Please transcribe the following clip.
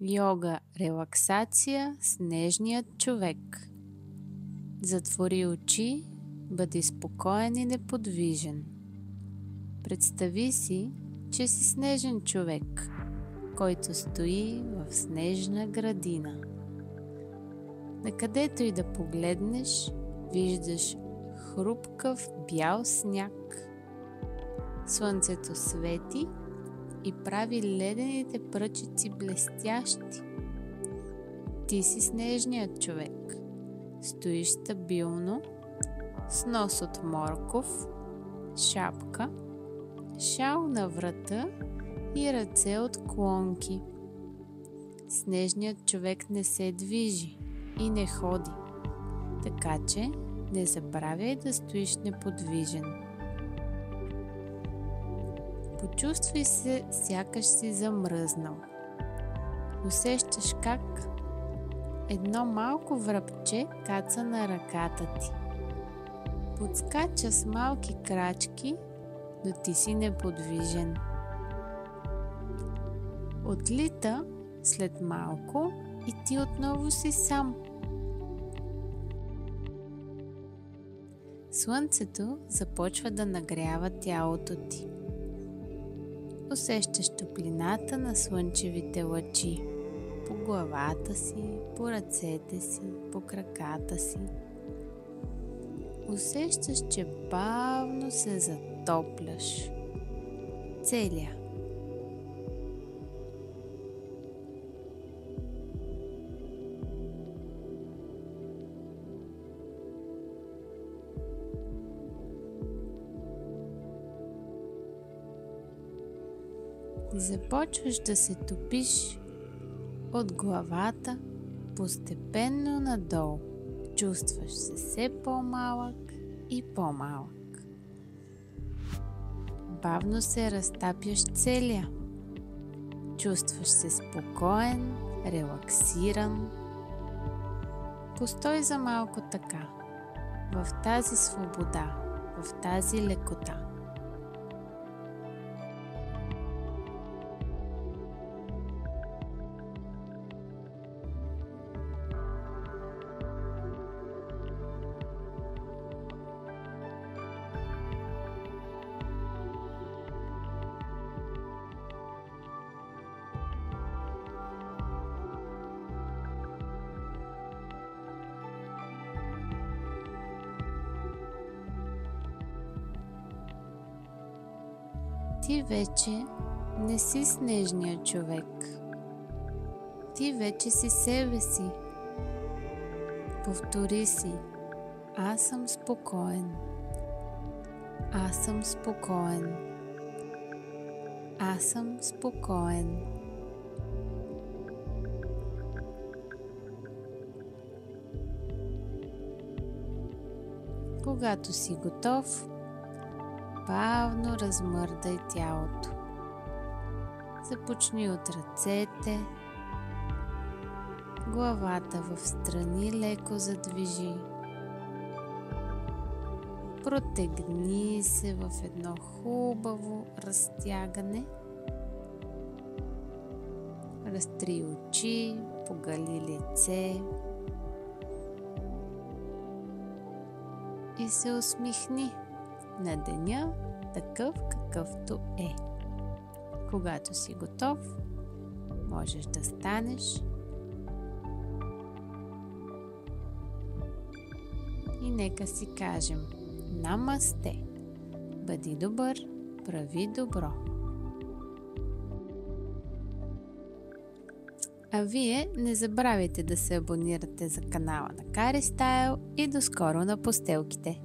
Йога, релаксация с нежният човек. Затвори очи, бъди спокоен и неподвижен. Представи си, че си снежен човек, който стои в снежна градина. Накъдето и да погледнеш, виждаш хрупкав бял сняг. Слънцето свети и прави ледените пръчици блестящи. Ти си снежният човек. Стоиш стабилно, с нос от морков, шапка, шал на врата и ръце от клонки. Снежният човек не се движи и не ходи, така че не забравяй да стоиш неподвижен. Почувствай се, сякаш си замръзнал. Усещаш как едно малко врабче каца на ръката ти. Подскача с малки крачки, но ти си неподвижен. Отлита след малко и ти отново си сам. Слънцето започва да нагрява тялото ти. Усещаш топлината на слънчевите лъчи по главата си, по ръцете си, по краката си. Усещаш, че бавно се затопляш. Целия. И започваш да се топиш от главата постепенно надолу. Чувстваш се все по-малък и по-малък. Бавно се разтапяш целия. Чувстваш се спокоен, релаксиран. Постой за малко така, в тази свобода, в тази лекота. Ти вече не си снежният човек. Ти вече си себе си. Повтори си: аз съм спокоен. Аз съм спокоен. Аз съм спокоен. Когато си готов, бавно размърдай тялото. Започни от ръцете, главата в страни леко задвижи. Протегни се в едно хубаво разтягане. Разтри очи, погали лице и се усмихни на деня такъв какъвто е. Когато си готов, можеш да станеш и нека си кажем: намасте! Бъди добър, прави добро! А вие не забравяйте да се абонирате за канала на Кари Стайл и до скоро на постелките!